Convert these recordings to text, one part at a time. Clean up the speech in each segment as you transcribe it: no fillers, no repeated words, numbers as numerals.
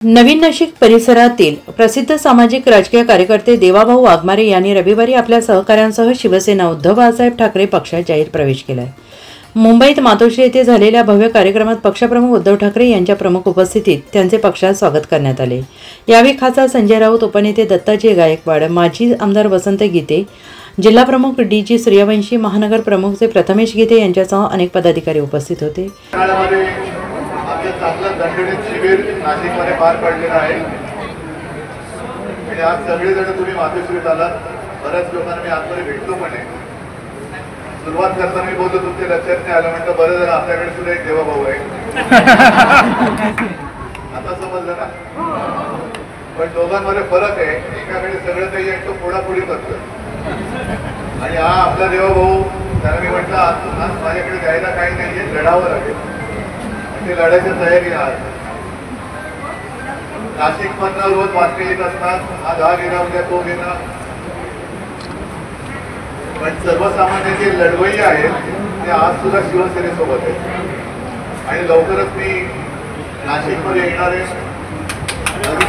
नवीन नाशिक परिसरातील प्रसिद्ध सामाजिक राजकीय कार्यकर्ते देवाभाऊ वाघमारे यांनी रविवारी आपल्या सहकाऱ्यांसह शिवसेना उद्धव बाळासाहेब ठाकरे पक्षात जाहीर प्रवेश केलाय। मुंबईत मातोश्री येथे झालेल्या भव्य कार्यक्रमात पक्षप्रमुख उद्धव ठाकरे यांच्या प्रमुख उपस्थितीत त्यांचे पक्षात स्वागत करण्यात आले। यावेळी खासदार संजय राऊत, उपनेते दत्ताजी गायकवाड, माजी आमदार वसंत गीते, जिल्हा प्रमुख डी.जी. सूर्यवंशी, महानगर प्रमुख प्रथमेश गीते यांच्यासह अनेक पदाधिकारी उपस्थित होते। चांगलं दणदणीत शिबिर नाशिकमध्ये पार पडलेलं आहे आणि आज सगळेजण तुम्ही मातोश्रीत आलात। बऱ्याच लोकांना मी आजमध्ये भेटलो पण आहे। सुरुवात करताना मी बोलतो तुमच्या लक्षात नाही आलं, म्हटलं बरं झालं आपल्याकडे सुद्धा एक देवाभाऊ आहे। आता समजलं ना? पण दोघांमध्ये फरक आहे, एकाकडे सगळं काही आहे, तो पुढापुढी करतो आणि हा आपला देवाभाऊ। त्याला मी म्हटलं आज माझ्याकडे द्यायला काही नाहीये, लढावं लागेल। ते लढायची तयारी आहे। नाशिकमधनं रोज बातमी येत असतात, आज हा गेला उद्या तो गेला, पण सर्वसामान्य जे लढवई आहेत ते आज सुद्धा शिवसेनेसोबत आहेत आणि लवकरच मी नाशिकमध्ये येणार आहे।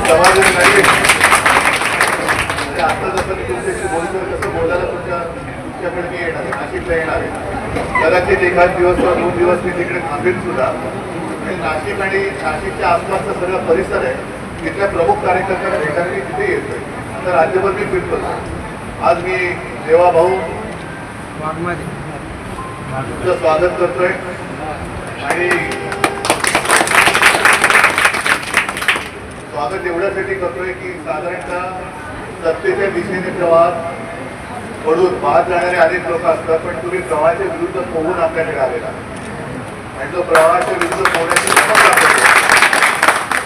समाज नाही आता जसं मी तुमच्याशी बोलतोय तसं बोलायला तुमच्याकडे मी येणार आहे, नाशिकला येणार आहे। कदाचित एखाद दिवस किंवा 2 दिवस मी तिकडे थांबेल सुद्धा। नाशिक आणि नाशिकच्या आसपासचा सगळा परिसर आहे, तिथल्या प्रमुख कार्यकर्त्यांना भेटायला मी तिथे येतोय। आता राज्यभर मी फिरतो। आज मी देवाभाऊ तुमचं स्वागत करतोय आणि स्वागत एवढ्यासाठी करतोय की साधारणतः सत्तेच्या दिशेने प्रवास पडून पाहत जाणारे अनेक लोक असतात, पण तुम्ही प्रवाहाच्या विरुद्ध पोहून आपल्याकडे आलेला आणि तो प्रवाहाच्या विरुद्ध पोहण्याची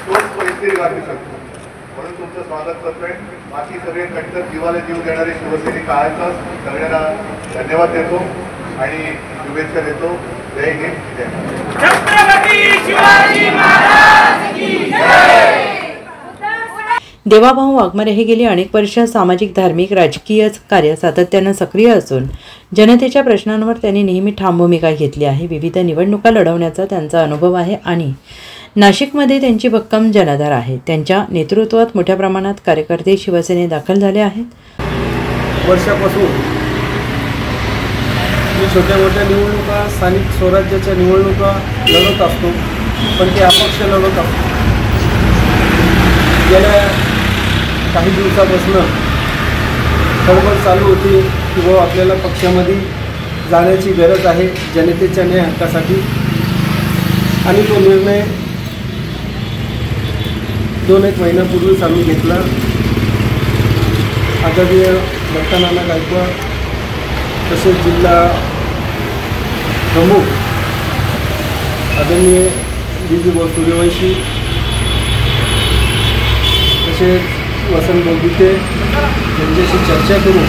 तोच परिस्थिती गाठू शकतो, म्हणून तुमचं स्वागत करतोय। बाकी सगळे कट्टर जीवाला जीव देणारे शिवसैनिक आहेत, सगळ्यांना धन्यवाद देतो आणि शुभेच्छा देतो। जय हिंद, जय देवाभाऊ वाघमारे हे गेली अनेक वर्ष सामाजिक, धार्मिक, राजकीय कार्य सातत्याने सक्रिय असून जनतेच्या प्रश्नांवर त्यांनी नेहमी ठाम भूमिका घेतली आहे। विविध निवडणुका लढवण्याचा त्यांचा अनुभव आहे आणि नाशिकमध्ये त्यांची भक्कम जनाधार आहे। त्यांच्या नेतृत्वात मोठ्या प्रमाणात कार्यकर्ते शिवसेनेत दाखल झाले आहेत। वर्षापासून मी छोट्या मोठ्या निवडणुका, स्थानिक स्वराज्याच्या निवडणुका लढत असतो, पण ते अपक्ष लढत असतो। गेल्या काही दिवसापासून खळबळ चालू होती की बाबा आपल्याला पक्षामध्ये जाण्याची गरज आहे जनतेच्या न्याय हक्कासाठी, आणि तो निर्णय 2-1 महिन्यापूर्वीच आम्ही घेतला। आदरणीय दत्तानाना गायकवाड तसेच जिल्हा प्रमुख आदरणीय डी.जी. सूर्यवंशी तसेच वसंत गीते यांच्याशी चर्चा करून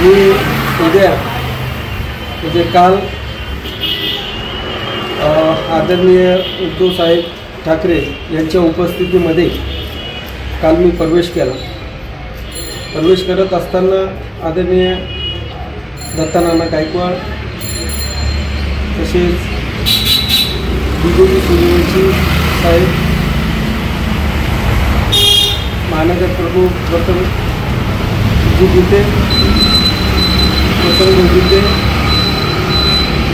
मी उद्या म्हणजे काल आदरणीय उद्धव साहेब ठाकरे यांच्या उपस्थितीमध्ये काल मी प्रवेश केला। प्रवेश करत असताना आदरणीय दत्तानाना गायकवाड तसेच डी.जी. सूर्यवंशी साहेब, महानगर प्रमुख प्रथमेश गीते, वसंत गीते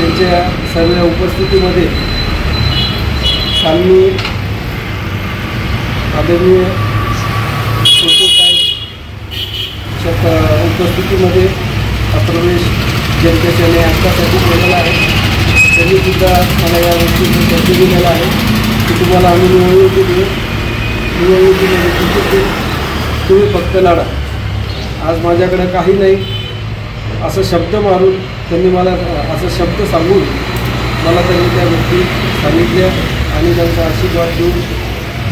यांच्या सर्व उपस्थितीमध्ये काल मी आदरणीय उद्धव साहेबच्या उपस्थितीमध्ये प्रवेश जनतेच्या न्याय हक्कासाठी केलेला आहे। त्यांनी सुद्धा मला या गोष्टीचा चर्चा दिलेला आहे की तुम्हाला आम्ही निवडणुकी देऊ, तुम्ही फक्त लढा। आज माझ्याकडे काही नाही असं शब्द मारून त्यांनी मला असं शब्द सांगून मला त्यांनी त्या गोष्टी सांगितल्या आणि त्यांचा आशीर्वाद देऊन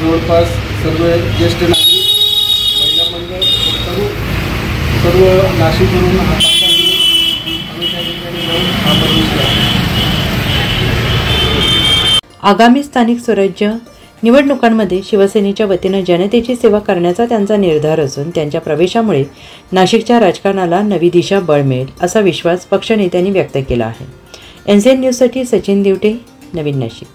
जवळपास सर्व ज्येष्ठ नागरिक, महिला मंडळ, सर्व नाशिकवरून हा तांडा घेऊन आम्ही त्या ठिकाणी जाऊन हा प्रवेश केला। आगामी स्थानिक स्वराज्य निवडणुकांमध्ये शिवसेनेच्या वतीनं जनतेची सेवा करण्याचा त्यांचा निर्धार असून त्यांच्या प्रवेशामुळे नाशिकच्या राजकारणाला नवी दिशा बळ मिळेल असा विश्वास पक्षनेत्यांनी व्यक्त केला आहे। NCN न्यूजसाठी सचिन दिवटे, नवीन नाशिक।